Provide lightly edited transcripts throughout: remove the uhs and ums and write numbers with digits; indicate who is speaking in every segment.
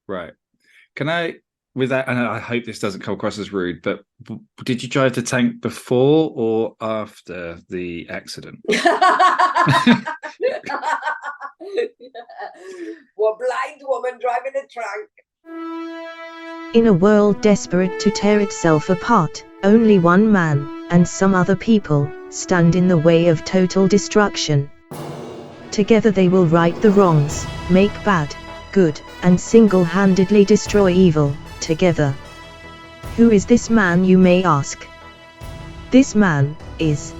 Speaker 1: Right. Can I, with that, and I hope this doesn't come across as rude, but did you drive the tank before or after the accident?
Speaker 2: What blind woman driving a truck?
Speaker 3: In a world desperate to tear itself apart, only one man, and some other people, stand in the way of total destruction. Together they will right the wrongs, make bad, good, and single-handedly destroy evil, together. Who is this man, you may ask? This man is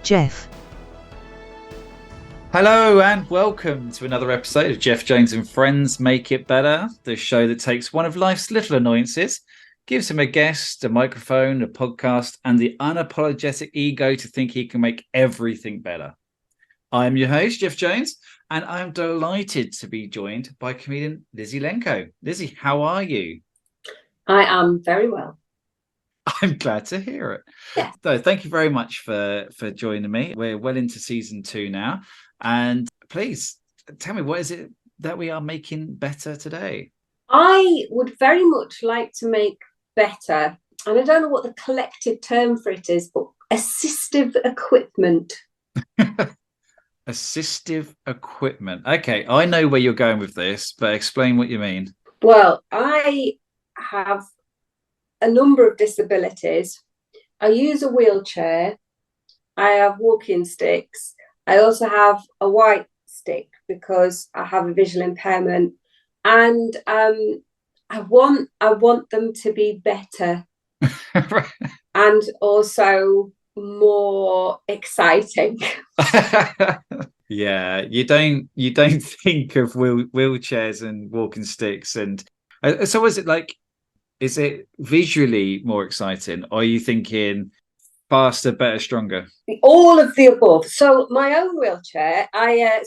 Speaker 3: Geoff.
Speaker 1: Hello and welcome to another episode of Geoff Jones and Friends Make It Better, the show that takes one of life's little annoyances, gives him a guest, a microphone, a podcast, and the unapologetic ego to think he can make everything better. I am your host, Geoff Jones, and I'm delighted to be joined by comedian Lizzy Lenco. Lizzy, how are you?
Speaker 2: I am very well.
Speaker 1: I'm glad to hear it.
Speaker 2: Yeah.
Speaker 1: So thank you very much for joining me. We're well into season 2 now. And please tell me, what is it that we are making better today?
Speaker 2: I would very much like to make better, and I don't know what the collective term for it is, but assistive equipment.
Speaker 1: Assistive equipment. Okay, I know where you're going with this, but explain what you mean.
Speaker 2: Well, I have a number of disabilities. I use a wheelchair. I have walking sticks. I also have a white stick because I have a visual impairment, and I want them to be better
Speaker 1: Right.
Speaker 2: and also more exciting.
Speaker 1: Yeah, you don't think of wheelchairs and walking sticks, and so is it visually more exciting, or are you thinking faster, better, stronger?
Speaker 2: All of the above. So my own wheelchair, I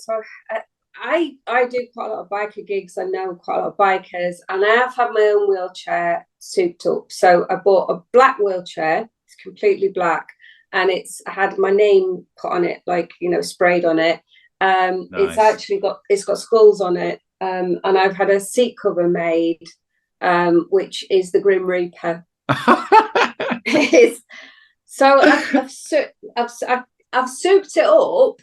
Speaker 2: do quite a lot of biker gigs. I know quite a lot of bikers, and I have had my own wheelchair souped up. So I bought a black wheelchair. It's completely black, and I had my name put on it, like, sprayed on it.
Speaker 1: Nice.
Speaker 2: It's got skulls on it, and I've had a seat cover made, which is the Grim Reaper. So I've souped it up.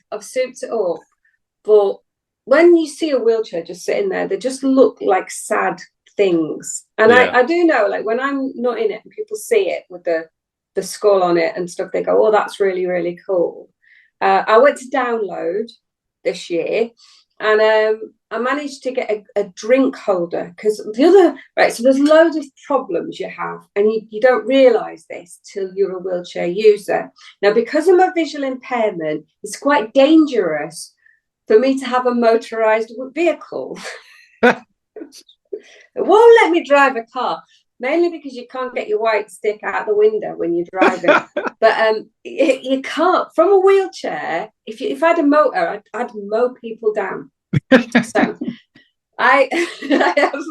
Speaker 2: But when you see a wheelchair just sitting there, they just look like sad things. And yeah. I do know, like, when I'm not in it and people see it with the skull on it and stuff, they go, "Oh, that's really, really cool." I went to download this year, and I managed to get a drink holder, because so there's loads of problems you have, and you don't realise this till you're a wheelchair user. Now, because of my visual impairment, it's quite dangerous for me to have a motorised vehicle. It won't let me drive a car, mainly because you can't get your white stick out the window when you're driving. But you can't, from a wheelchair, if I had a motor, I'd mow people down. So I have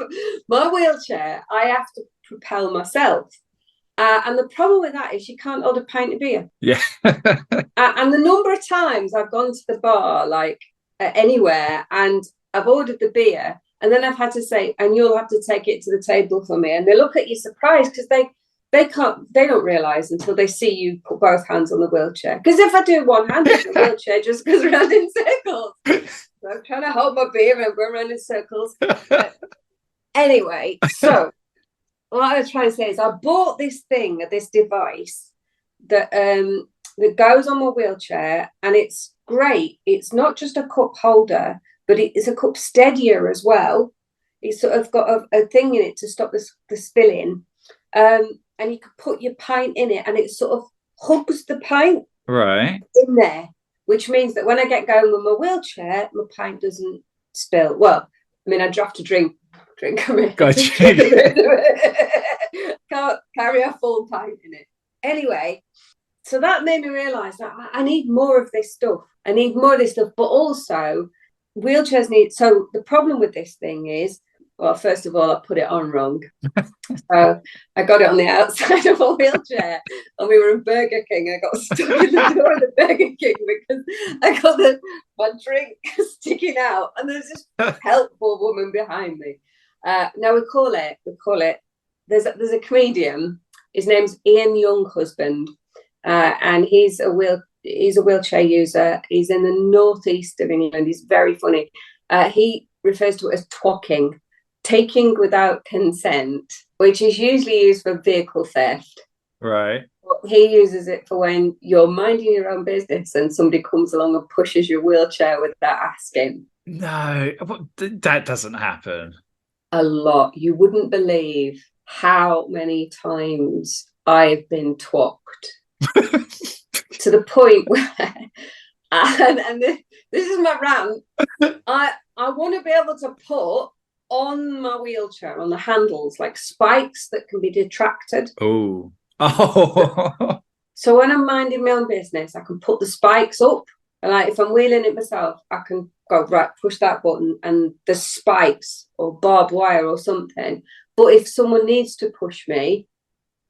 Speaker 2: my wheelchair, I have to propel myself. And the problem with that is you can't order a pint of beer.
Speaker 1: Yeah.
Speaker 2: And the number of times I've gone to the bar, like anywhere, and I've ordered the beer, and then I've had to say, "And you'll have to take it to the table for me." And they look at you surprised, because they don't realise until they see you put both hands on the wheelchair. Because if I do one hand on the wheelchair, it just goes around in circles. So I'm trying to hold my beer and go around in circles. Anyway, so what I was trying to say is I bought this device that goes on my wheelchair, and it's great. It's not just a cup holder, but it's a cup steadier as well. It's sort of got a thing in it to stop the spilling. And you can put your pint in it, and it sort of hugs the pint in there, which means that when I get going with my wheelchair, my pint doesn't spill. Well, I mean, I do have to drink a minute.
Speaker 1: Gotcha.
Speaker 2: Can't carry a full pint in it. Anyway, so that made me realise that I need more of this stuff. But also wheelchairs need. So the problem with this thing is, well, first of all, I put it on wrong. So I got it on the outside of a wheelchair, and we were in Burger King, and I got stuck in the door of the Burger King because I got my drink sticking out, and there's this helpful woman behind me. No, we call it. There's a comedian. His name's Ian Younghusband, and he's a wheelchair user. He's in the northeast of England. He's very funny. He refers to it as twocking, taking without consent, which is usually used for vehicle theft.
Speaker 1: Right.
Speaker 2: He uses it for when you're minding your own business and somebody comes along and pushes your wheelchair without asking.
Speaker 1: No, that doesn't happen.
Speaker 2: A lot. You wouldn't believe how many times I've been twocked to the point where, and this is my rant, I want to be able to put on my wheelchair, on the handles, like spikes that can be detracted.
Speaker 1: Oh.
Speaker 2: So when I'm minding my own business, I can put the spikes up. And like if I'm wheeling it myself, I can go, right, push that button and the spikes or barbed wire or something. But if someone needs to push me,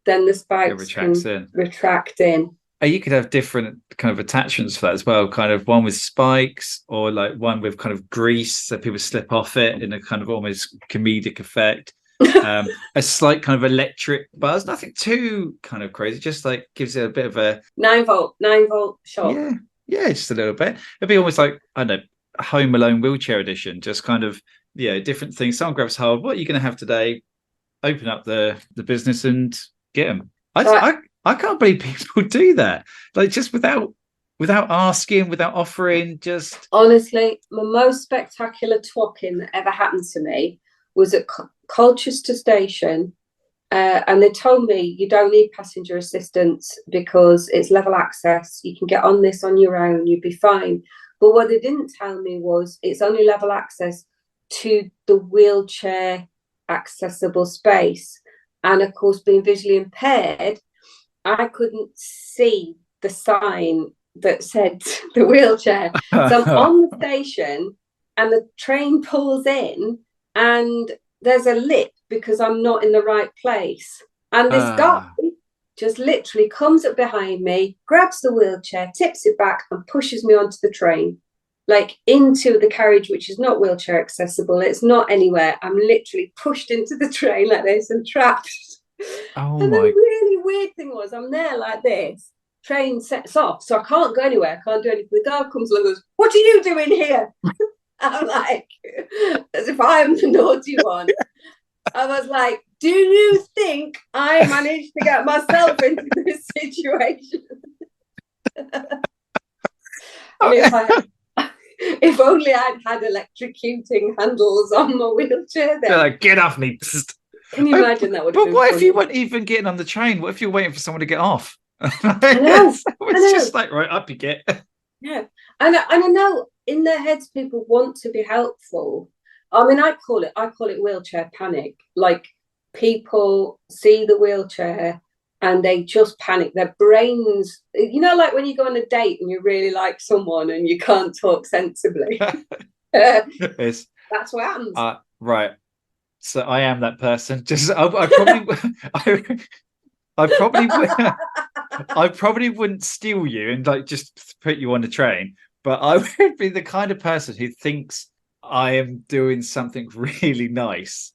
Speaker 2: then the spikes can retract in.
Speaker 1: Oh, you could have different kind of attachments for that as well, kind of one with spikes or like one with kind of grease so people slip off it in a kind of almost comedic effect. A slight kind of electric buzz, nothing too kind of crazy, just like gives it a bit of a
Speaker 2: 9-volt shock.
Speaker 1: Yeah, just a little bit. It'd be almost like, I don't know, a Home Alone wheelchair edition, just kind of different things. Someone grabs hold, what are you going to have today? Open up the business and get them. I can't believe people do that, like just without asking, without offering. Just
Speaker 2: honestly, the most spectacular twocking that ever happened to me was at Colchester Station, and they told me you don't need passenger assistance because it's level access. You can get on this on your own. You'd be fine. But what they didn't tell me was it's only level access to the wheelchair accessible space. And of course, being visually impaired, I couldn't see the sign that said the wheelchair. So I'm on the station and the train pulls in and there's a lip because I'm not in the right place. And this guy just literally comes up behind me, grabs the wheelchair, tips it back and pushes me onto the train, like into the carriage, which is not wheelchair accessible. It's not anywhere. I'm literally pushed into the train like this and trapped. And the really weird thing was I'm there like this, train sets off, so I can't go anywhere, I can't do anything. The guard comes along and goes, what are you doing here? I'm like, as if I'm the naughty one. I was like, do you think I managed to get myself into this situation? If only I'd had electrocuting handles on my wheelchair then.
Speaker 1: Like, get off me.
Speaker 2: Can you imagine that would
Speaker 1: have been what
Speaker 2: funny?
Speaker 1: If you weren't even getting on the train? What if you're waiting for someone to get off?
Speaker 2: I know.
Speaker 1: It's just like, right, up you get.
Speaker 2: Yeah. And I know in their heads people want to be helpful. I mean, I call it wheelchair panic. Like people see the wheelchair and they just panic. Their brains, like when you go on a date and you really like someone and you can't talk sensibly.
Speaker 1: That's
Speaker 2: what happens.
Speaker 1: Right. So I am that person. Just I probably wouldn't steal you and like just put you on the train, but I would be the kind of person who thinks I am doing something really nice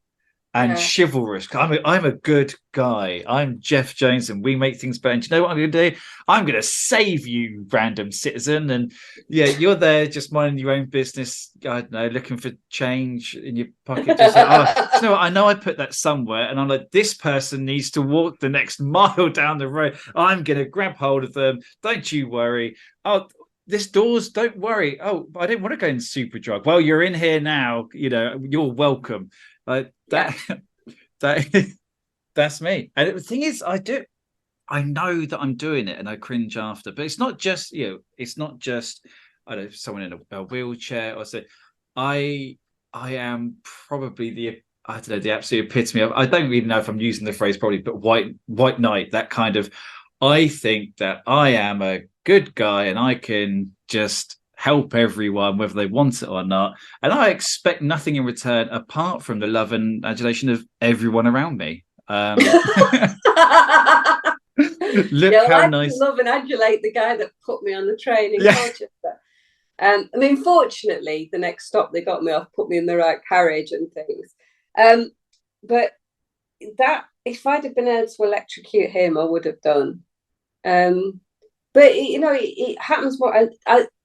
Speaker 1: and chivalrous. I'm a good guy. I'm Geoff Jones and we make things better. And do you know what I'm going to do? I'm going to save you, random citizen. And you're there just minding your own business. I don't know, looking for change in your pocket. Just like, you know what? I know I put that somewhere. And I'm like, this person needs to walk the next mile down the road. I'm going to grab hold of them. Don't you worry. Oh, this door's, don't worry. Oh, I didn't want to go in super drug. Well, you're in here now. You're welcome. Like that, that's me. And the thing is, I know that I'm doing it and I cringe after, but it's not just, it's not just, I don't know, someone in a wheelchair or so. I am probably the absolute epitome of, I don't even know if I'm using the phrase probably, but white knight, that kind of, I think that I am a good guy and I can just help everyone whether they want it or not, and I expect nothing in return apart from the love and adulation of everyone around me. Look how nice.
Speaker 2: Love and adulate the guy that put me on the train in Colchester. I mean, fortunately, the next stop they got me off put me in the right carriage and things. But that, if I'd have been able to electrocute him, I would have done. But it happens more.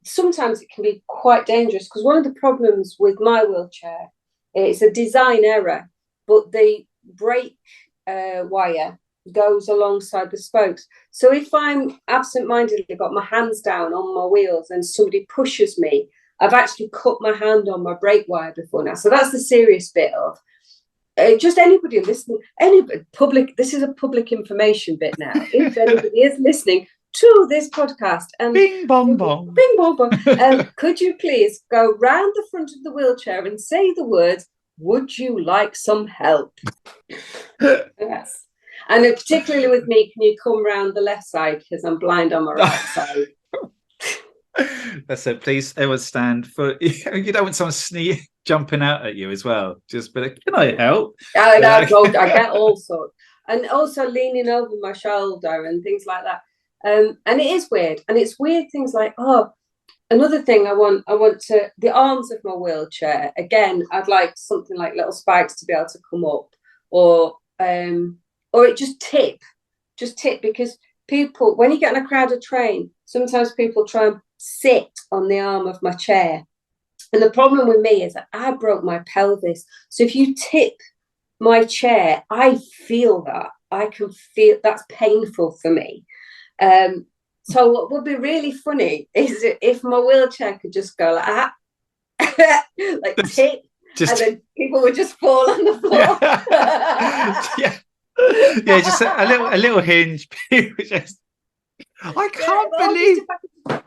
Speaker 2: Sometimes it can be quite dangerous, because one of the problems with my wheelchair, it's a design error, but the brake wire goes alongside the spokes. So if I'm absent-mindedly got my hands down on my wheels and somebody pushes me, I've actually cut my hand on my brake wire before now. So that's the serious bit of. Just anybody listening, this is a public information bit now. If anybody is listening to this podcast,
Speaker 1: bing bong bong,
Speaker 2: bing bong bong, could you please go round the front of the wheelchair and say the words, "Would you like some help?" Yes. And particularly with me, can you come round the left side, because I'm blind on my right side.
Speaker 1: That's it. Please, everyone stand for. You don't want someone jumping out at you as well. Just be like, "Can I help?"
Speaker 2: I get all sorts, and also leaning over my shoulder and things like that. And it is weird, and it's weird things like, another thing I want to, the arms of my wheelchair. Again, I'd like something like little spikes to be able to come up, or it just tip, because people, when you get in a crowded train, sometimes people try and sit on the arm of my chair. And the problem with me is that I broke my pelvis. So if you tip my chair, I feel that. I can feel that's painful for me. So what would be really funny is if my wheelchair could just go like that, like tip, and then people would just fall on the floor.
Speaker 1: Yeah, just a little hinge. I can't believe.
Speaker 2: I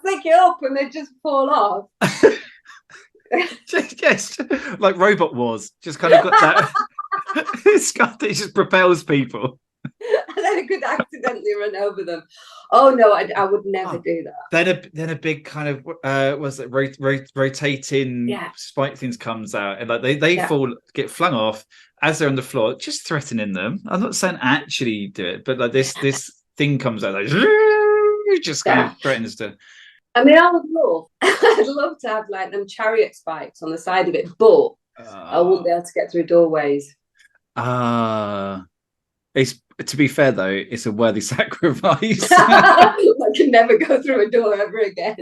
Speaker 2: flick it up and they just fall off.
Speaker 1: Yes, like Robot Wars. Just kind of got that. It just propels people.
Speaker 2: And then I could accidentally run over them. Oh no, I would never do that.
Speaker 1: Then a big kind of was it rotating spike things comes out, and like they get flung off as they're on the floor, just threatening them. I'm not saying actually do it, but like this thing comes out, like just kind of threatens to.
Speaker 2: I mean, I'd love to have like them chariot spikes on the side of it, but I wouldn't be able to get through doorways.
Speaker 1: It's, to be fair though, it's a worthy sacrifice.
Speaker 2: I can never go through a door ever again.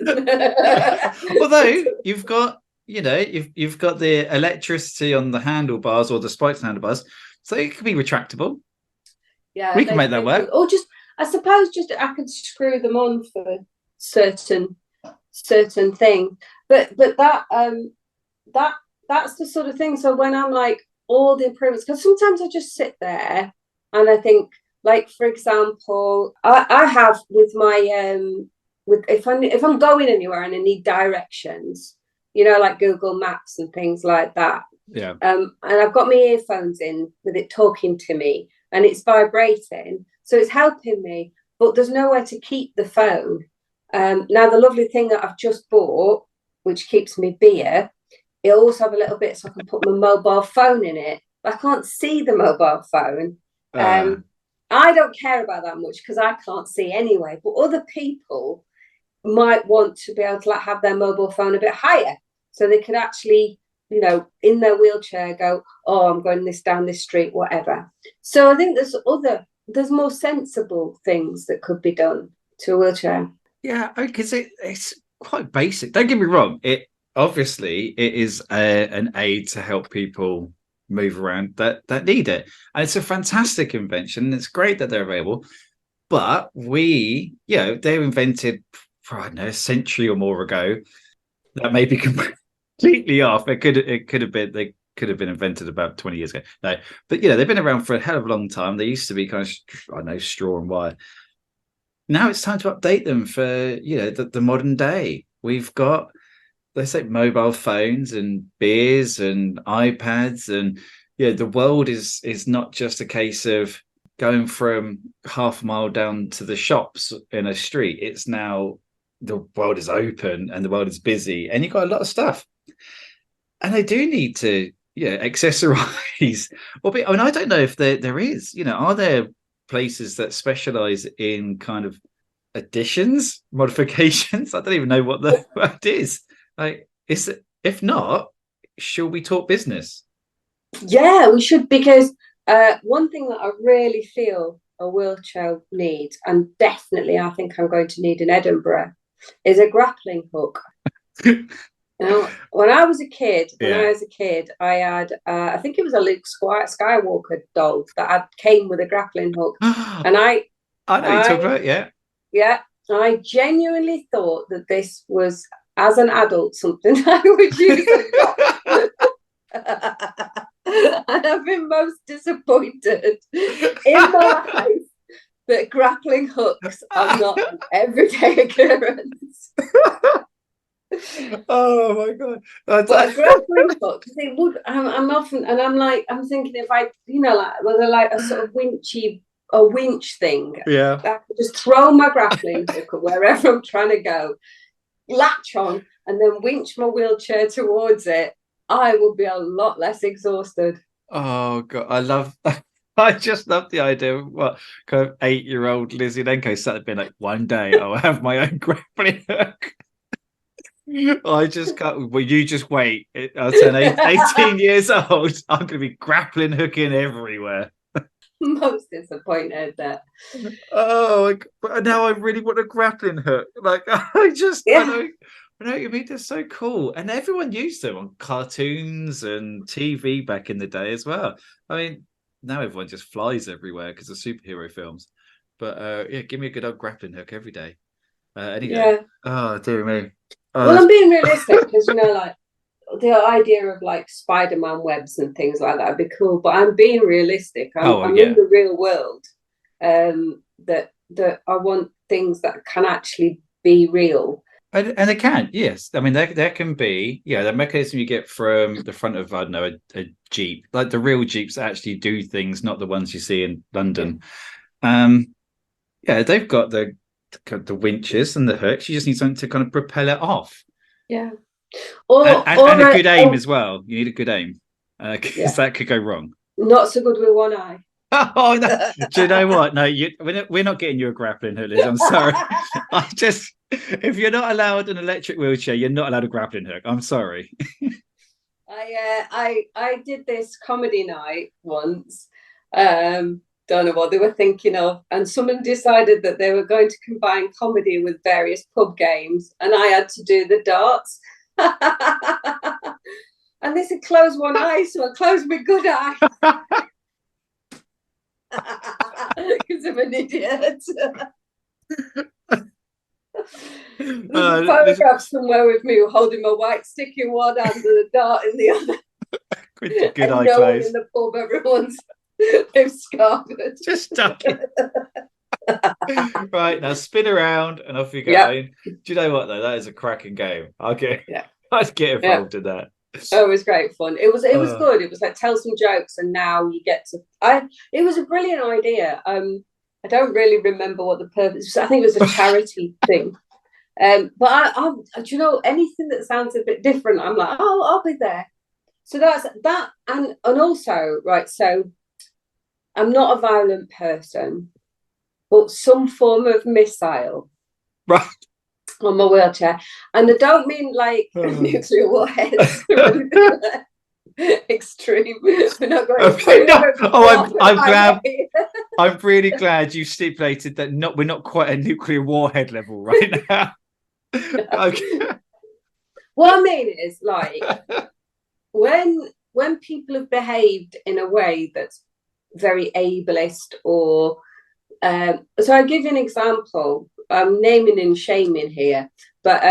Speaker 1: Although you've got the electricity on the handlebars, or the spikes on the handlebars, so it could be retractable.
Speaker 2: Yeah,
Speaker 1: we can make that work.
Speaker 2: Or I suppose I could screw them on for certain thing. But that's the sort of thing. So when I'm like all the improvements, because sometimes I just sit there and I think, like, for example, I have with my if I'm going anywhere and I need directions, like Google Maps and things like that.
Speaker 1: Yeah.
Speaker 2: And I've got my earphones in with it talking to me, and it's vibrating, so it's helping me. But there's nowhere to keep the phone. Now the lovely thing that I've just bought, which keeps me beer, it also have a little bit so I can put my mobile phone in it. But I can't see the mobile phone. I don't care about that much because I can't see anyway. But other people might want to be able to have their mobile phone a bit higher, so they can actually, in their wheelchair go, "Oh, I'm going down this street," whatever. So I think there's more sensible things that could be done to a wheelchair.
Speaker 1: Yeah, because it's quite basic. Don't get me wrong. It is an aid to help people move around that need it, and it's a fantastic invention. It's great that they're available, but they're invented, I don't know, a century or more ago. That may be completely off. They could have been invented about 20 years ago. No, but they've been around for a hell of a long time. They used to be kind of, I don't know, straw and wire. Now it's time to update them for the modern day. We've got, let's say, mobile phones and beers and iPads, and the world is not just a case of going from half a mile down to the shops in a street. It's now the world is open and the world is busy, and you've got a lot of stuff, and they do need to accessorize. I don't know if there is. Are there places that specialize in kind of additions, modifications? I don't even know what the word is. Like, if not, shall we talk business?
Speaker 2: Yeah, we should, because one thing that I really feel a wheelchair needs, and definitely I think I'm going to need in Edinburgh, is a grappling hook. When I was a kid, I had, I think it was a Luke Skywalker doll that came with a grappling hook, and
Speaker 1: I know you talk about,
Speaker 2: yeah, I genuinely thought that this was, as an adult, something I would use a lot. And I've been most disappointed in my life that grappling hooks are not an everyday occurrence.
Speaker 1: Oh my god!
Speaker 2: But a grappling hook, it would. I'm often, and I'm thinking, if I, whether like a sort of winch thing,
Speaker 1: Yeah.
Speaker 2: I could just throw my grappling hook at wherever I'm trying to go, latch on, and then winch my wheelchair towards it. I would be a lot less exhausted.
Speaker 1: Oh god, I just love the idea of what kind of 8-year-old Lizzy Lenco sat there being like, one day I'll have my own grappling hook. I just can't. Well, you just wait. I'll turn 18 years old. I'm going to be grappling hooking everywhere.
Speaker 2: Most disappointed that.
Speaker 1: Oh, but now I really want a grappling hook. Like, I know what you mean. They're so cool, and everyone used them on cartoons and TV back in the day as well. I mean, now everyone just flies everywhere because of superhero films. But yeah, give me a good old grappling hook every day. Any day. Oh, dear me.
Speaker 2: Well, I'm being realistic because, like, the idea of like Spider-Man webs and things like that would be cool, but I'm being realistic. I'm in the real world. That I want things that can actually be real.
Speaker 1: And they can, yes. I mean, there can be, the mechanism you get from the front of, I don't know, a Jeep. Like the real Jeeps actually do things, not the ones you see in London. They've got the winches and the hooks. You just need something to kind of propel it off.
Speaker 2: Yeah.
Speaker 1: And a good aim as well. You need a good aim because that could go wrong.
Speaker 2: Not so good with one eye.
Speaker 1: Oh no! Do you know what? No, we're not getting you a grappling hook, Liz. I'm sorry. If you're not allowed an electric wheelchair, you're not allowed a grappling hook. I'm sorry.
Speaker 2: I did this comedy night once. Don't know what they were thinking of, and someone decided that they were going to combine comedy with various pub games, and I had to do the darts. And they said close one eye, so I closed my good eye because I'm an idiot. There's a photograph somewhere with me holding my white stick in one hand and a dart in the other.
Speaker 1: Good and eye
Speaker 2: no
Speaker 1: close.
Speaker 2: one in the pub, everyone's they've scarpered.
Speaker 1: Just stuck it. Right, now spin around and off you go. Yep. Do you know what though? That is a cracking game. I'd get involved in that.
Speaker 2: Oh, it was great fun. It was good. It was like tell some jokes and now you get to it was a brilliant idea. I don't really remember what the purpose was. I think it was a charity thing. But I do you know, anything that sounds a bit different, I'm like, oh, I'll be there. So that's that, and also, right, so I'm not a violent person, but some form of missile.
Speaker 1: Right.
Speaker 2: On my wheelchair, and I don't mean like nuclear warheads. Extreme. We're not going.
Speaker 1: I'm glad. I'm really glad you stipulated that we're not quite a nuclear warhead level right now. Okay.
Speaker 2: What I mean is, like, when people have behaved in a way that's very ableist, or so I'll give you an example. I'm naming and shaming here, but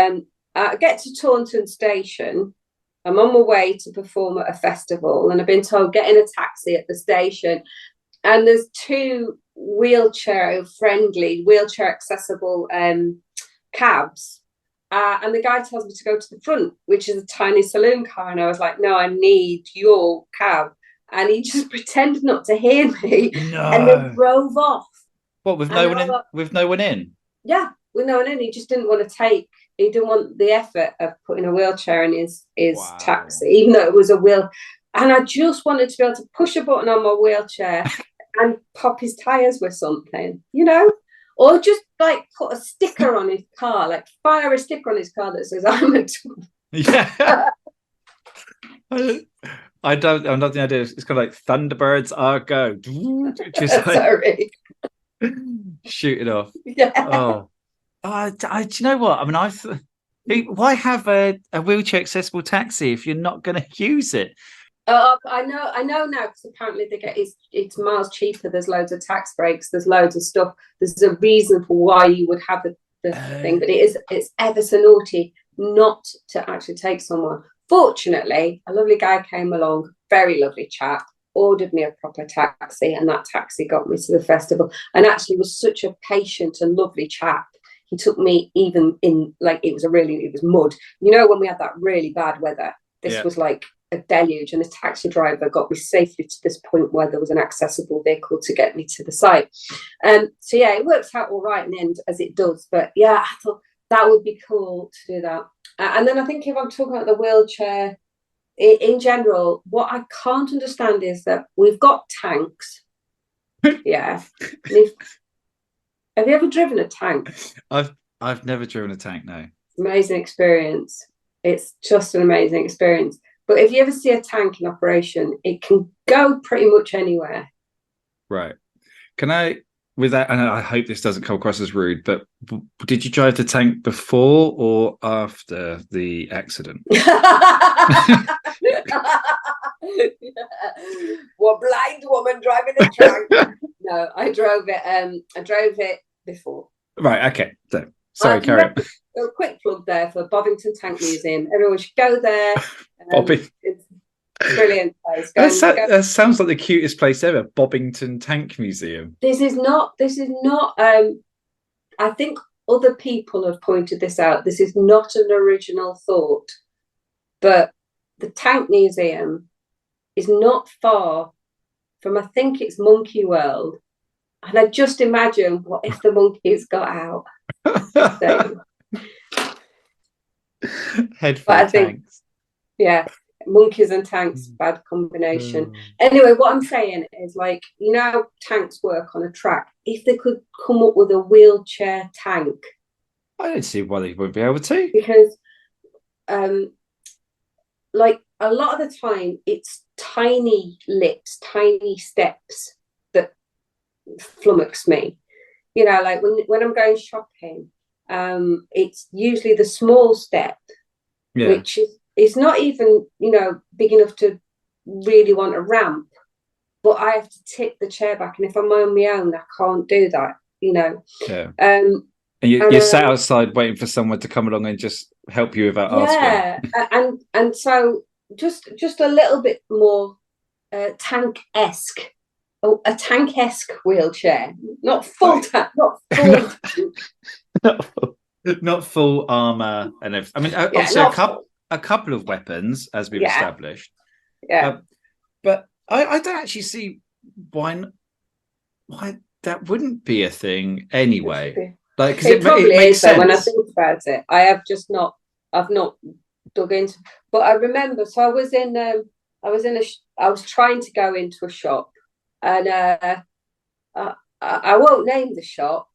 Speaker 2: I get to Taunton Station. I'm on my way to perform at a festival, and I've been told get in a taxi at the station, and there's two wheelchair accessible cabs, and the guy tells me to go to the front, which is a tiny saloon car, and I was like, no, I need your cab, and he just pretended not to hear me.
Speaker 1: No.
Speaker 2: And then drove off.
Speaker 1: What, with no one in? With no one in?
Speaker 2: Yeah, with no one in. He just didn't want to he didn't want the effort of putting a wheelchair in his taxi, even though it was a wheel. And I just wanted to be able to push a button on my wheelchair and pop his tyres with something, or just like put a sticker on his car, like fire a sticker on his car that says I'm a
Speaker 1: Yeah. I don't. I'm not the idea. It's kind of like Thunderbirds are go. Just like
Speaker 2: Sorry.
Speaker 1: shoot it off.
Speaker 2: Yeah.
Speaker 1: Oh, do you know what? I mean, why have a wheelchair accessible taxi if you're not going to use it?
Speaker 2: I know now, because apparently it's miles cheaper. There's loads of tax breaks. There's loads of stuff. There's a reason for why you would have the thing, but it's ever so naughty not to actually take someone. Fortunately, a lovely guy came along, very lovely chap, ordered me a proper taxi, and that taxi got me to the festival, and actually was such a patient and lovely chap. He took me even in, like, it was mud. You know, when we had that really bad weather, this was like a deluge, and the taxi driver got me safely to this point where there was an accessible vehicle to get me to the site. So yeah, it works out all right in the end, as it does. But yeah, I thought that would be cool to do that. And then I think if I'm talking about the wheelchair in general, what I can't understand is that we've got tanks. Yeah. Have you ever driven a tank?
Speaker 1: I've never driven a tank, no.
Speaker 2: Amazing experience. It's just an amazing experience. But if you ever see a tank in operation, it can go pretty much anywhere.
Speaker 1: Right. Can I, with that, and I hope this doesn't come across as rude, but did you drive the tank before or after the accident?
Speaker 2: What blind woman driving a tank? No, I drove it before.
Speaker 1: Right. Okay. So, sorry, carry on.
Speaker 2: A quick plug there for Bovington Tank Museum. Everyone should go there. It's a brilliant place.
Speaker 1: That sounds like the cutest place ever. Bovington Tank Museum.
Speaker 2: This is not. I think other people have pointed this out. This is not an original thought, but the Tank Museum is not far from, I think it's Monkey World, and I just imagine what if the monkeys got out.
Speaker 1: Head full of tanks.
Speaker 2: Yeah, monkeys and tanks, bad combination. Anyway, what I'm saying is, like, you know, tanks work on a track. If they could come up with a wheelchair tank,
Speaker 1: I don't see why they wouldn't be able to.
Speaker 2: Because, like, a lot of the time, it's tiny lips, tiny steps that flummox me. You know, like when I'm going shopping, it's usually the small step, which is not even, you know, big enough to really want a ramp, but I have to tip the chair back, and if I'm on my own, I can't do that, you know.
Speaker 1: And you're sat outside waiting for someone to come along and just help you without asking.
Speaker 2: and so just a little bit more tank-esque. Oh, a tank-esque wheelchair, not full tank,
Speaker 1: not full armor and everything. I mean, obviously a couple of weapons, as we've established. But I don't actually see why that wouldn't be a thing anyway. Like, because it makes sense.
Speaker 2: When I think about it, I've not dug into. But I remember, so I was trying to go into a shop. And I won't name the shop,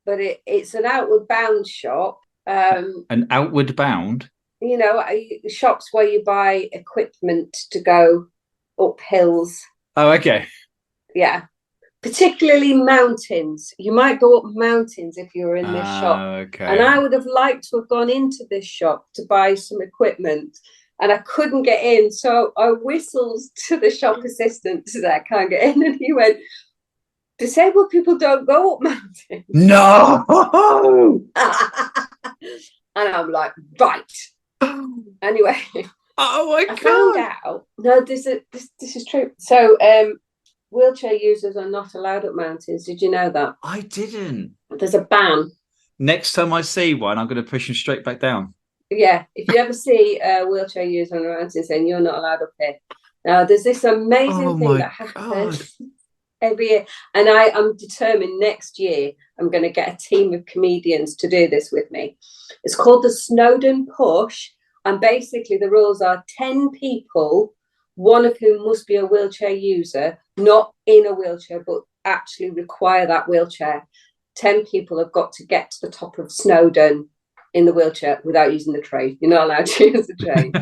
Speaker 2: but it's an outward bound shop.
Speaker 1: An outward bound?
Speaker 2: You know, shops where you buy equipment to go up hills.
Speaker 1: Oh, okay.
Speaker 2: Yeah. Particularly mountains. You might go up mountains if you were in this shop.
Speaker 1: Okay.
Speaker 2: And I would have liked to have gone into this shop to buy some equipment. And I couldn't get in, so I whistled to the shop assistant so that I can't get in, and he went, "Disabled people don't go up mountains."
Speaker 1: No.
Speaker 2: And I'm like, right. Anyway,
Speaker 1: oh my God.
Speaker 2: I found out. No, this is true. So, wheelchair users are not allowed up mountains. Did you know that?
Speaker 1: I didn't.
Speaker 2: There's a ban.
Speaker 1: Next time I see one, I'm going to push them straight back down.
Speaker 2: Yeah, if you ever see a wheelchair user on the mountain saying you're not allowed up here. Now, there's this amazing thing that happens every year. And I'm determined next year I'm going to get a team of comedians to do this with me. It's called the Snowdon Push. And basically the rules are 10 people, one of whom must be a wheelchair user, not in a wheelchair, but actually require that wheelchair. 10 people have got to get to the top of Snowdon in the wheelchair without using the train. You're not allowed to use the train.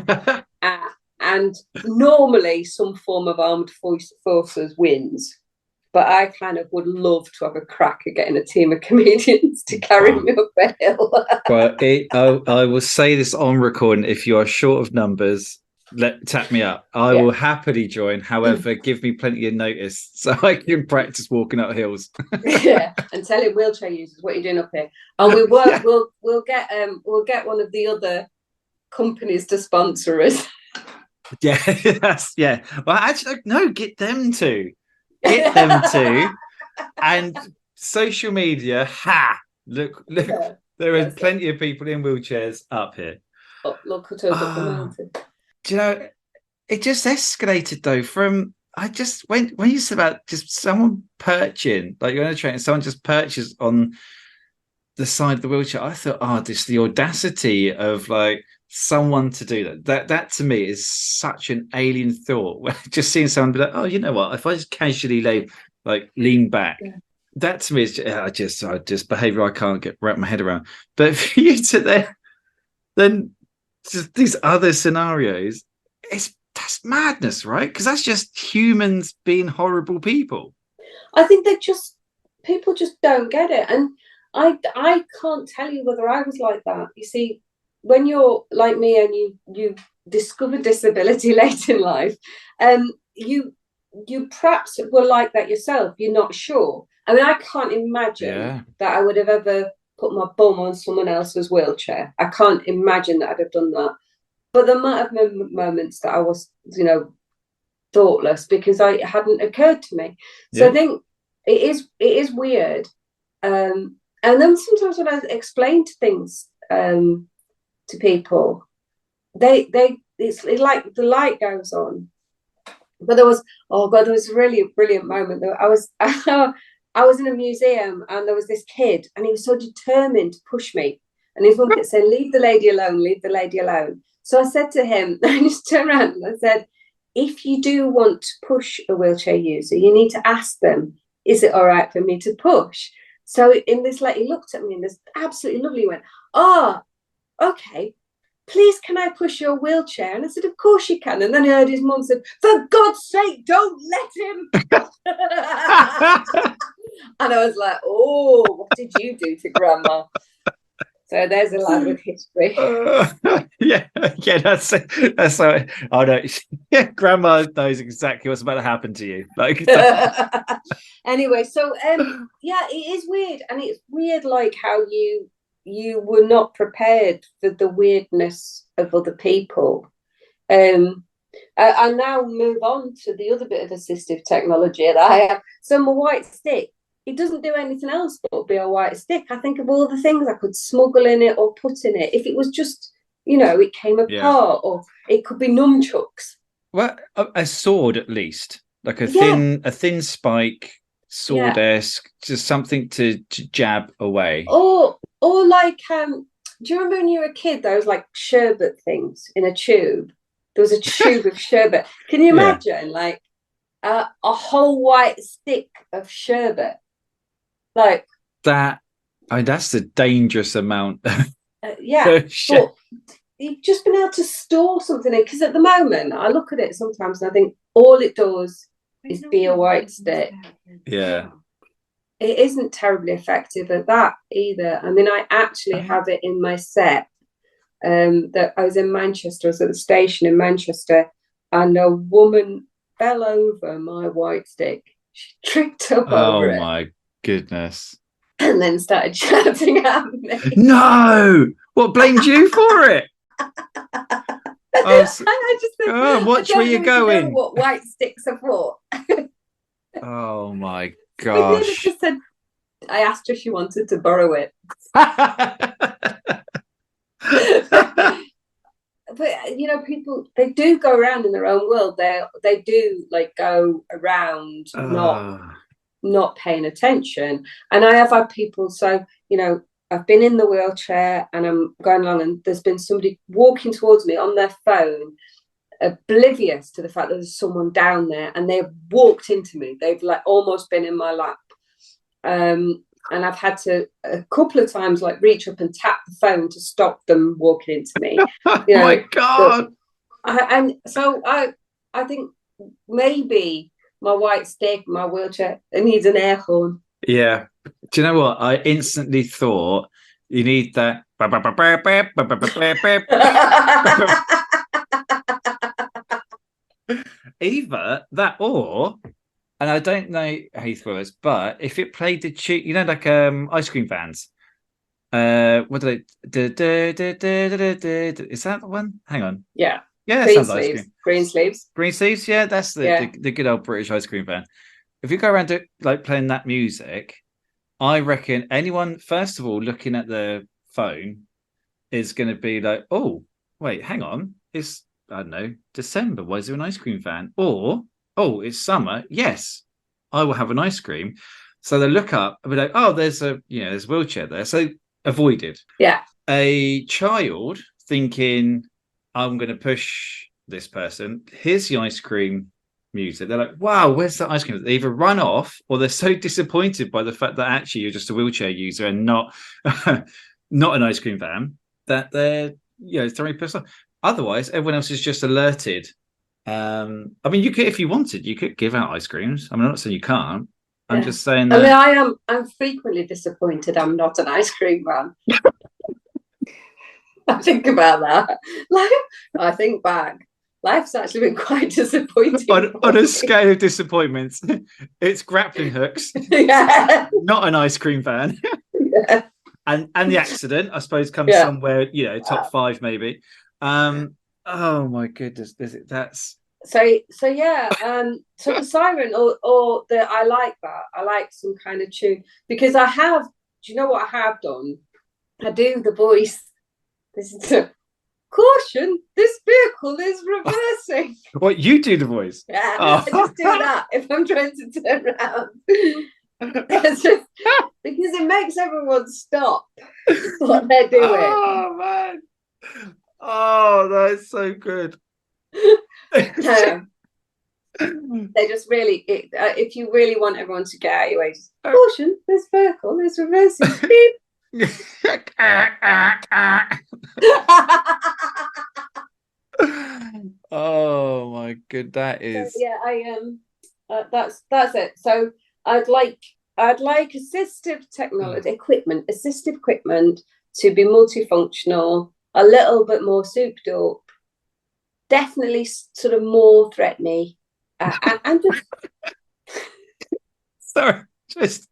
Speaker 2: And normally some form of armed forces wins. But I kind of would love to have a crack at getting a team of comedians to carry me up a hill.
Speaker 1: Well, I will say this on recording. If you are short of numbers, tap me up. I will happily join. However, give me plenty of notice so I can practice walking up hills.
Speaker 2: Yeah, and tell him wheelchair users what you're doing up here. And we work. Yeah. We'll get one of the other companies to sponsor us.
Speaker 1: Yeah, yeah. Well, actually, no, get them to. Get them to. And social media, look, yeah, there are plenty of people in wheelchairs up here.
Speaker 2: Oh, look at us up the mountain.
Speaker 1: Do you know, it just escalated though from, when you said about just someone perching, like you're on a train and someone just perches on the side of the wheelchair, I thought, this the audacity of like someone to do that to me is such an alien thought. Just seeing someone be like, oh, you know what, if I just casually lean back, that to me is just behavior I can't wrap my head around. But for you to then just these other scenarios, that's madness, right? Because that's just humans being horrible people.
Speaker 2: I think people just don't get it. And I can't tell you whether I was like that. You see, when you're like me and you discover disability late in life, you perhaps were like that yourself. You're not sure. I mean, I can't imagine that I would have ever put my bum on someone else's wheelchair. I can't imagine that I'd have done that. But there might have been moments that I was, thoughtless because it hadn't occurred to me. So I think it is weird. And then sometimes when I explain things to people, it's like the light goes on. But there was a really brilliant moment. I was in a museum and there was this kid and he was so determined to push me. And his mum kept saying, leave the lady alone, leave the lady alone. So I said to him, I just turned around and I said, if you do want to push a wheelchair user, you need to ask them, is it all right for me to push? So in this, he looked at me and this absolutely lovely, went, okay, please can I push your wheelchair? And I said, of course you can. And then I heard his mum said, for God's sake, don't let him. And I was like, oh, what did you do to Grandma? So there's a lad with history. That's so.
Speaker 1: Oh no, Grandma knows exactly what's about to happen to you.
Speaker 2: Anyway, so it is weird, and it's weird, like how you were not prepared for the weirdness of other people. I now move on to the other bit of assistive technology that I have. So my white stick. It doesn't do anything else but be a white stick. I think of all the things I could smuggle in it or put in it. If it was just, it came apart, or it could be nunchucks.
Speaker 1: Well, a sword at least, like a thin spike, sword-esque, just something to jab away.
Speaker 2: Or like, do you remember when you were a kid, those like sherbet things in a tube? There was a tube of sherbet. Can you imagine a whole white stick of sherbet? Like
Speaker 1: that, that's a dangerous amount.
Speaker 2: But you've just been able to store something in, because at the moment I look at it sometimes and I think all it does is be a white stick.
Speaker 1: Yeah,
Speaker 2: it isn't terribly effective at that either. I mean, I actually have it in my set. That I was in Manchester, I was at the station in Manchester, and a woman fell over my white stick. She tripped up over it.
Speaker 1: Oh my goodness.
Speaker 2: And then started shouting at me.
Speaker 1: No! What, blamed you for it?
Speaker 2: I just said,
Speaker 1: watch where you're going.
Speaker 2: What white sticks are for.
Speaker 1: Oh my gosh.
Speaker 2: Just said, I asked her if she wanted to borrow it. But people, they do go around in their own world. They do go around not paying attention. And I have had people, so I've been in the wheelchair and I'm going along and there's been somebody walking towards me on their phone, oblivious to the fact that there's someone down there, and they've walked into me. They've almost been in my lap. And I've had to a couple of times reach up and tap the phone to stop them walking into me.
Speaker 1: Oh my God.
Speaker 2: I think maybe my white stick, my wheelchair, it needs an air horn.
Speaker 1: Yeah. Do you know what? I instantly thought you need that. Either that or, and I don't know how you throw it, but if it played the tune, you know, like ice cream vans. What do they? Is that the one? Hang on.
Speaker 2: Yeah.
Speaker 1: Yeah, that
Speaker 2: Green
Speaker 1: sounds like ice
Speaker 2: sleeves.
Speaker 1: cream.
Speaker 2: Green sleeves.
Speaker 1: Green sleeves. Yeah, that's the good old British ice cream van. If you go around to, like playing that music, I reckon anyone, first of all, looking at the phone is going to be like, oh, wait, hang on. It's, I don't know, December. Why is there an ice cream van? Or, oh, it's summer. Yes, I will have an ice cream. So they look up and be like, oh, there's there's a wheelchair there. So avoided.
Speaker 2: Yeah.
Speaker 1: A child thinking, I'm going to push this person. Here's the ice cream music. They're like, wow, where's the ice cream? They either run off or they're so disappointed by the fact that actually you're just a wheelchair user and not not an ice cream van that they're throwing person off. Otherwise, everyone else is just alerted. I mean, you could, if you wanted, you could give out ice creams. I mean, I'm not saying you can't. I'm just saying that.
Speaker 2: I mean, I'm frequently disappointed I'm not an ice cream van. I think about that. Like, I think back. Life's actually been quite disappointing.
Speaker 1: On a scale of disappointments, it's grappling hooks, not an ice cream van.
Speaker 2: Yeah.
Speaker 1: And the accident, I suppose, comes somewhere, top 5 maybe. Oh my goodness, that's
Speaker 2: so yeah. So the siren or the I like that. I like some kind of tune because I have. Do you know what I have done? I do the voice. This is caution. This vehicle is reversing.
Speaker 1: What, you do the voice?
Speaker 2: Yeah, I just do that if I'm trying to turn around. It's just because it makes everyone stop what they're doing.
Speaker 1: Oh man! Oh, that's so good.
Speaker 2: They just really, if you really want everyone to get out your way, just caution, this vehicle is reversing. Beep.
Speaker 1: Oh my god, that is.
Speaker 2: So, yeah, that's it. So I'd like assistive technology assistive equipment to be multifunctional, a little bit more souped up, definitely sort of more threatening, and just
Speaker 1: sorry, just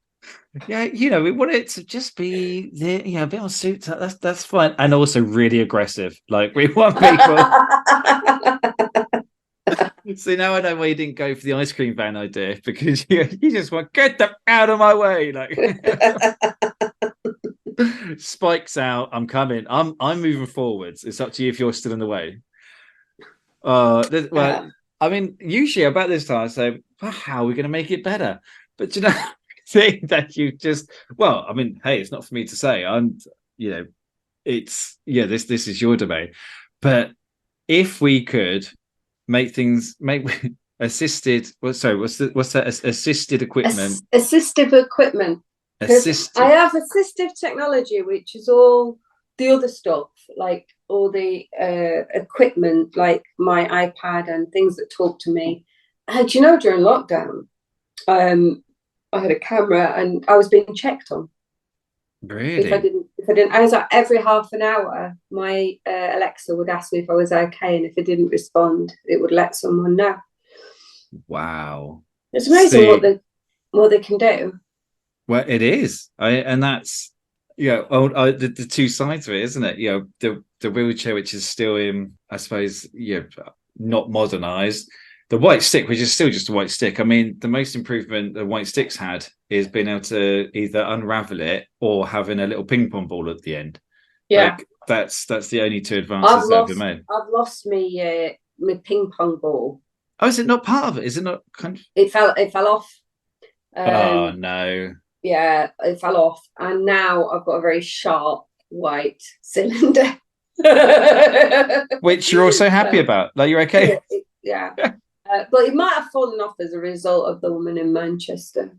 Speaker 1: we want it to just be a bit more souped. That's fine, and also really aggressive. Like we want people. So now I know why you didn't go for the ice cream van idea, because you just want, get them out of my way, like spikes out. I'm coming. I'm moving forwards. It's up to you if you're still in the way. Well, I mean, usually about this time I say, well, how are we going to make it better? But think that you just, well, I mean, hey, it's not for me to say. It's this is your domain. But if we could make assisted, what's that? Assisted equipment.
Speaker 2: Assistive equipment.
Speaker 1: Assistive.
Speaker 2: I have assistive technology, which is all the other stuff, like all the equipment, like my iPad and things that talk to me. And during lockdown, I had a camera and I was being checked on.
Speaker 1: Really?
Speaker 2: If I didn't, I was like every half an hour, my Alexa would ask me if I was okay, and if I didn't respond, it would let someone know.
Speaker 1: Wow,
Speaker 2: it's amazing what they can do.
Speaker 1: Well, it is, and that's the two sides of it, isn't it? The wheelchair, which is still in, I suppose, not modernized. The white stick, which is still just a white stick. I mean, the most improvement the white sticks had is being able to either unravel it or having a little ping pong ball at the end.
Speaker 2: Yeah,
Speaker 1: that's the only two advances they've ever made.
Speaker 2: I've lost my ping pong ball.
Speaker 1: Oh, is it not part of it? Is it not kind of?
Speaker 2: It fell off.
Speaker 1: Oh no.
Speaker 2: Yeah, it fell off, and now I've got a very sharp white cylinder,
Speaker 1: which you're also happy about. Like, you're okay.
Speaker 2: Yeah. But it might have fallen off as a result of the woman in Manchester.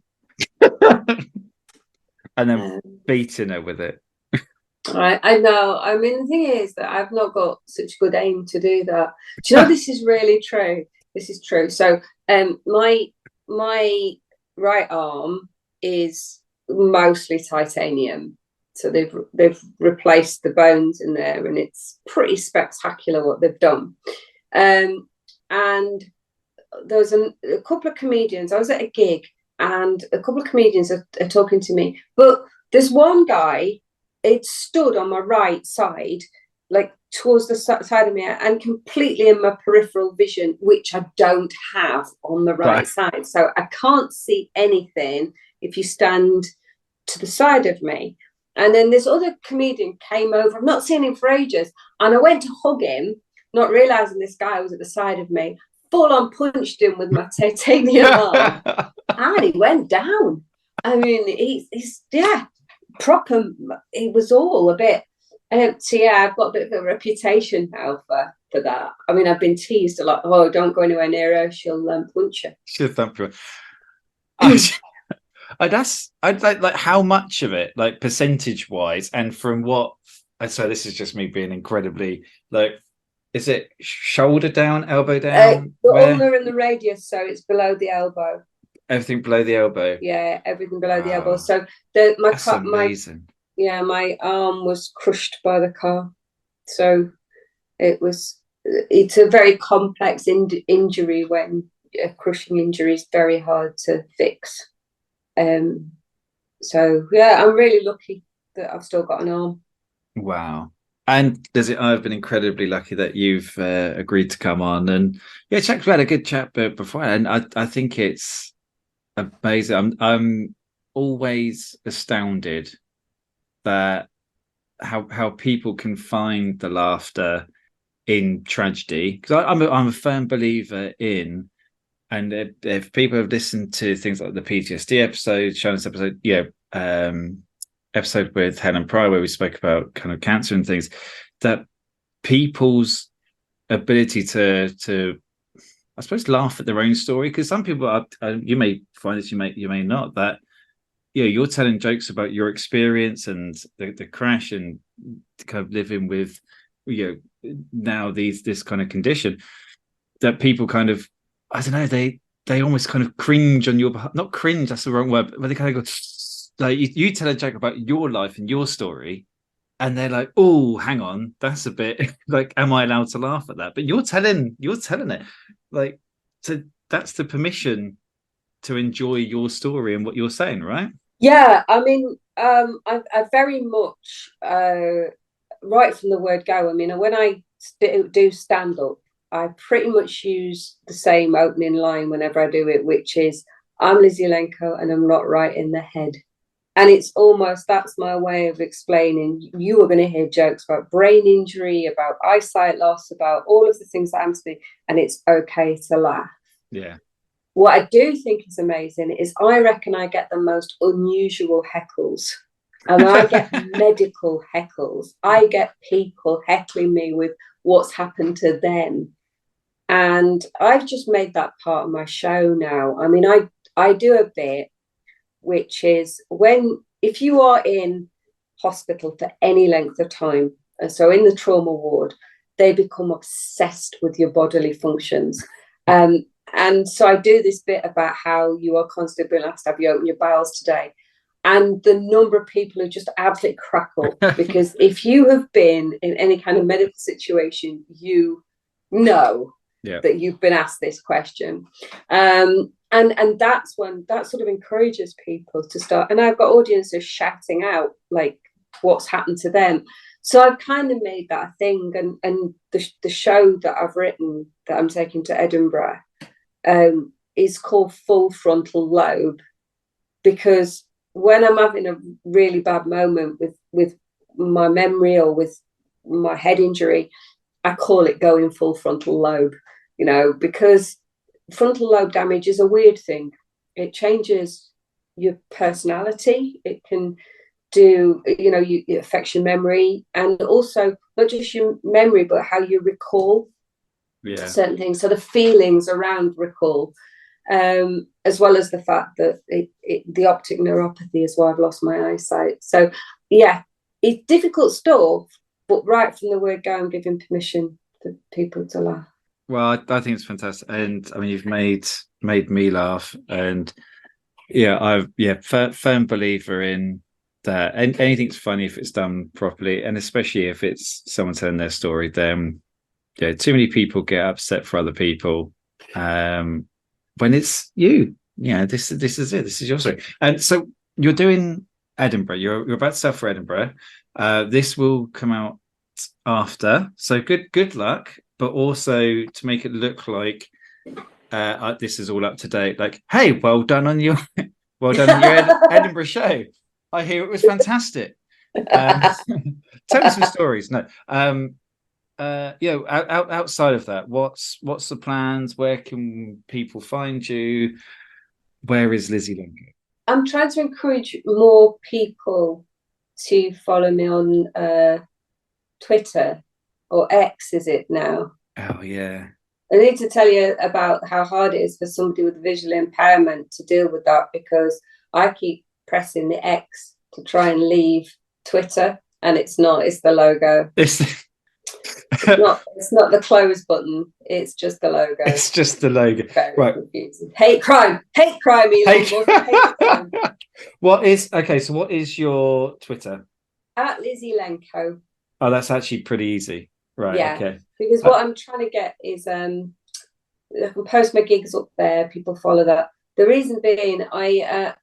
Speaker 1: And then beating her with it.
Speaker 2: I know. I mean, the thing is that I've not got such good aim to do that. Do you know, this is really true. This is true. So, my right arm is mostly titanium. So they've replaced the bones in there, and it's pretty spectacular what they've done. And there was a couple of comedians. I was at a gig, and a couple of comedians are talking to me. But there's one guy. It stood on my right side, like towards the side of me, and completely in my peripheral vision, which I don't have on the right side. So I can't see anything if you stand to the side of me. And then this other comedian came over. I've not seen him for ages. And I went to hug him, not realizing this guy was at the side of me, full on punched him with my titanium arm. And he went down. I mean, he's proper. It was all a bit. So yeah, I've got a bit of a reputation now for that. I mean, I've been teased a lot. Oh, don't go anywhere near her; she'll punch you.
Speaker 1: She'll thump you. I'd like how much of it, like percentage wise, and from what? So this is just me being incredibly like. Is it shoulder down, elbow down?
Speaker 2: The ulnar and the radius, so it's below the elbow.
Speaker 1: Everything below the elbow.
Speaker 2: Yeah, everything below the elbow. So
Speaker 1: amazing.
Speaker 2: My arm was crushed by the car. So it's a very complex injury. When a crushing injury is very hard to fix. So yeah, I'm really lucky that I've still got an arm.
Speaker 1: Wow. And I've been incredibly lucky that you've agreed to come on. And yeah, Chuck's had a good chat before, and I think it's amazing. I'm always astounded that how people can find the laughter in tragedy, because I'm a firm believer in, and if people have listened to things like the PTSD episode, Shannon's episode, episode with Helen Pryor where we spoke about kind of cancer and things, that people's ability to I suppose laugh at their own story, because some people are, you may find this, you may not, that you're telling jokes about your experience and the crash and kind of living with now this kind of condition, that people kind of, I don't know, they almost kind of cringe on your behalf. Not cringe, that's the wrong word, but they kind of go like, you tell a joke about your life and your story, and they're like, oh, hang on, that's a bit like, am I allowed to laugh at that? But you're telling it, like, so that's the permission to enjoy your story and what you're saying, right?
Speaker 2: Yeah, I mean, I very much right from the word go. I mean, when I do stand up, I pretty much use the same opening line whenever I do it, which is, I'm Lizzy Lenco and I'm not right in the head. And it's almost, that's my way of explaining, you are going to hear jokes about brain injury, about eyesight loss, about all of the things that happen to me, and it's okay to laugh.
Speaker 1: Yeah.
Speaker 2: What I do think is amazing is I reckon I get the most unusual heckles. And I get medical heckles. I get people heckling me with what's happened to them. And I've just made that part of my show now. I mean, I do a bit, which is if you are in hospital for any length of time, so in the trauma ward, they become obsessed with your bodily functions. And so I do this bit about how you are constantly being asked, have you opened your bowels today? And the number of people who just absolutely crackle, because if you have been in any kind of medical situation, you know that you've been asked this question. And that's when that sort of encourages people to start. And I've got audiences shouting out like what's happened to them. So I've kind of made that a thing. And the show that I've written that I'm taking to Edinburgh is called Full Frontal Lobe, because when I'm having a really bad moment with my memory or with my head injury, I call it going full frontal lobe, because frontal lobe damage is a weird thing. It changes your personality. It can do, it affects your memory, and also not just your memory, but how you recall certain things. So the feelings around recall, as well as the fact that the optic neuropathy is why I've lost my eyesight. So yeah, it's difficult stuff, but right from the word go, I'm giving permission for people to laugh.
Speaker 1: Well, I think it's fantastic, and I mean, you've made me laugh, and firm believer in that. And anything's funny if it's done properly, and especially if it's someone telling their story. Then, too many people get upset for other people when it's you. This is it. This is your story, and so you're doing Edinburgh. You're about to sell for Edinburgh. This will come out after, so good luck. But also to make it look like this is all up to date. Like, hey, well done on your Edinburgh show. I hear it was fantastic. Tell me some stories. No, outside of that, what's the plans? Where can people find you? Where is Lizzy Lenco?
Speaker 2: I'm trying to encourage more people to follow me on Twitter, or X is it now?
Speaker 1: Oh yeah.
Speaker 2: I need to tell you about how hard it is for somebody with visual impairment to deal with that, because I keep pressing the X to try and leave Twitter, and it's the logo. It's not the close button, it's just the logo.
Speaker 1: It's just the logo.
Speaker 2: Very
Speaker 1: right.
Speaker 2: confusing. Hate crime, Elon Musk, hate crime.
Speaker 1: What is your Twitter?
Speaker 2: At Lizzy Lenco.
Speaker 1: Oh, that's actually pretty easy. Right.
Speaker 2: Yeah,
Speaker 1: okay.
Speaker 2: Because what I'm trying to get is I can post my gigs up there, people follow that. The reason being, I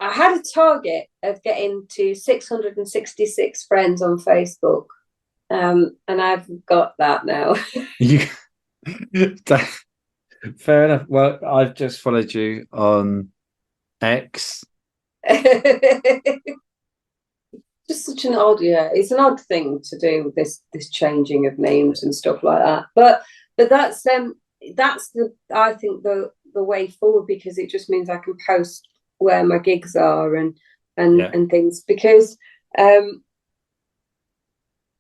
Speaker 2: had a target of getting to 666 friends on Facebook, and I've got that now.
Speaker 1: Fair enough. Well, I've just followed you on X.
Speaker 2: Just such an odd, it's an odd thing to do with this changing of names and stuff like that. But that's I think the way forward, because it just means I can post where my gigs are and things, because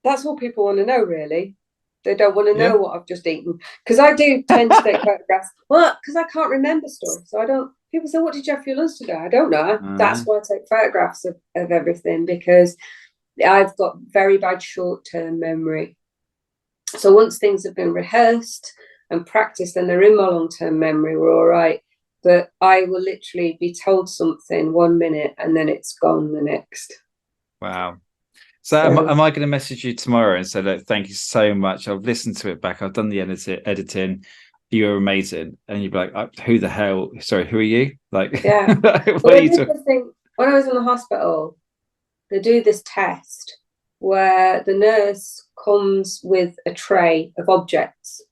Speaker 2: that's what people want to know, really. They don't want to know what I've just eaten, because I do tend to take photographs. Well, because I can't remember stuff, so I don't. People say, "What did you have for your lunch today?" I don't know. That's why I take photographs of everything, because I've got very bad short-term memory. So once things have been rehearsed and practiced and they're in my long-term memory, we're all right. But I will literally be told something 1 minute and then it's gone the next.
Speaker 1: Wow. So am I going to message you tomorrow and say, look, thank you so much. I've listened to it back. I've done the editing. You're amazing. And you'd be like, who the hell? Sorry, who are you? Like,
Speaker 2: yeah.
Speaker 1: what are you talking?
Speaker 2: When I was in the hospital, they do this test where the nurse comes with a tray of objects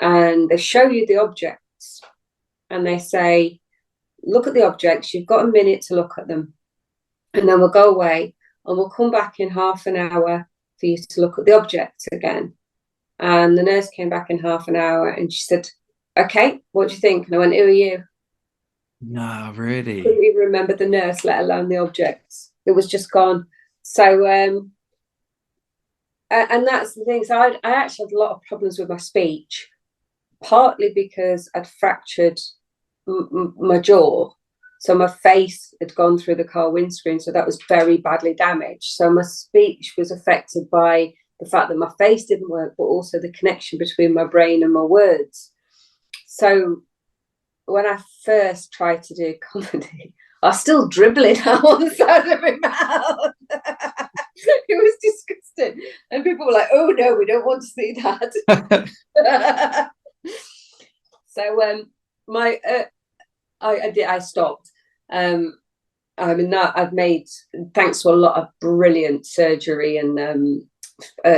Speaker 2: and they show you the objects and they say, look at the objects. You've got a minute to look at them. And then we'll go away and we'll come back in half an hour for you to look at the objects again. And the nurse came back in half an hour and she said, okay, what do you think? And I went, who are you?
Speaker 1: No, really?
Speaker 2: Couldn't even remember the nurse, let alone the objects. It was just gone. So, and that's the thing. So I actually had a lot of problems with my speech, partly because I'd fractured my jaw. So my face had gone through the car windscreen. So that was very badly damaged. So my speech was affected by the fact that my face didn't work, but also the connection between my brain and my words. So when I first tried to do comedy, I was still dribbling out on the side of my mouth. It was disgusting. And people were like, oh no, we don't want to see that. So I stopped. I mean, that I've made, thanks to a lot of brilliant surgery and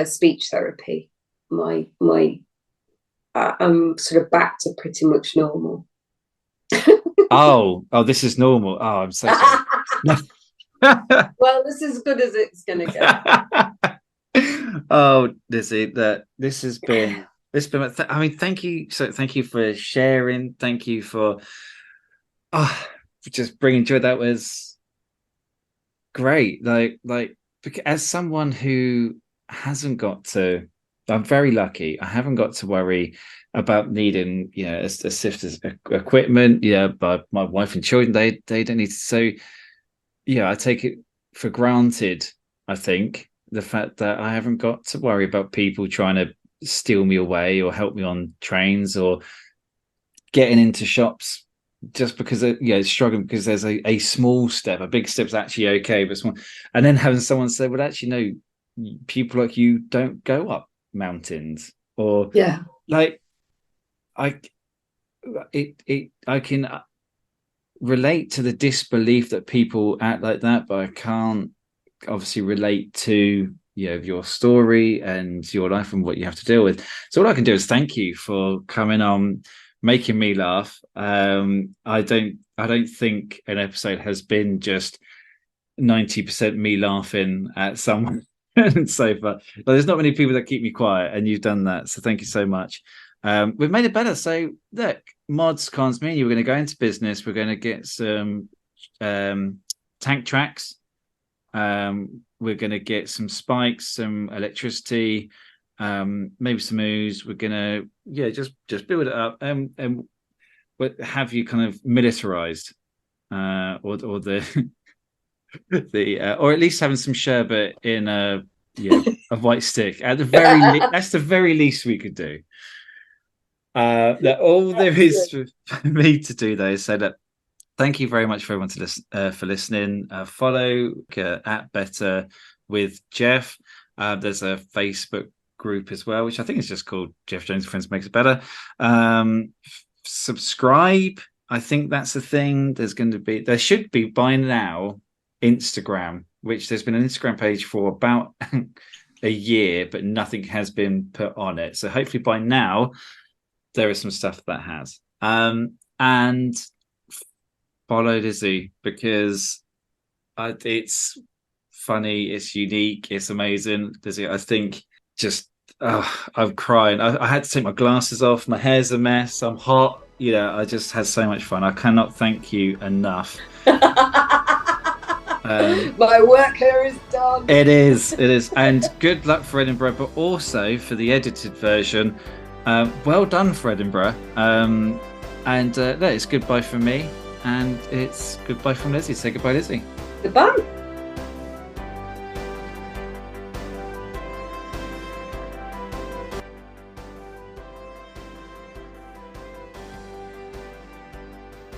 Speaker 2: speech therapy, I'm sort of back to pretty much normal.
Speaker 1: oh, this is normal. Oh, I'm so sorry.
Speaker 2: Well, this is as good as it's gonna go.
Speaker 1: Oh, Lizzy, this has been I mean, thank you for sharing. Thank you for just bringing joy. That was great. Like as someone who hasn't got to, I'm very lucky. I haven't got to worry about needing, assistive equipment. But my wife and children, they don't need to. So, I take it for granted I think. The fact that I haven't got to worry about people trying to steal me away or help me on trains or getting into shops just because struggling because there's a small step. A big step's actually okay, but small. And then having someone say, well, actually, no, people like you don't go up mountains. Or like I can relate to the disbelief that people act like that, but I can't obviously relate to your story and your life and what you have to deal with. So all I can do is thank you for coming on, making me laugh. I don't think an episode has been just 90% me laughing at someone so far. But there's not many people that keep me quiet, and you've done that. So thank you so much. We've made it better. So look, mods, cons, me and you, we're going to go into business. We're going to get some tank tracks. We're going to get some spikes, some electricity, maybe some ooze. We're going to just build it up and have you kind of militarized, or the or at least having some sherbet in a white stick at the very that's the very least we could do. That all there is for me to do though is say that thank you very much for everyone for listening. Follow at Better with Geoff. There's a Facebook group as well, which I think is just called Geoff Jones and Friends Makes It Better. Subscribe. I think that's the thing. There should be by now Instagram, which there's been an Instagram page for about a year, but nothing has been put on it. So hopefully by now there is some stuff that has. And follow Lizzy because it's funny, it's unique, it's amazing. Lizzy, I think I'm crying. I had to take my glasses off. My hair's a mess. I'm hot. I just had so much fun. I cannot thank you enough.
Speaker 2: My work here is done.
Speaker 1: It is. And good luck for Edinburgh, but also for the edited version. Well done for Edinburgh. And it's goodbye from me. And it's goodbye from Lizzy. Say goodbye, Lizzy.
Speaker 2: Goodbye.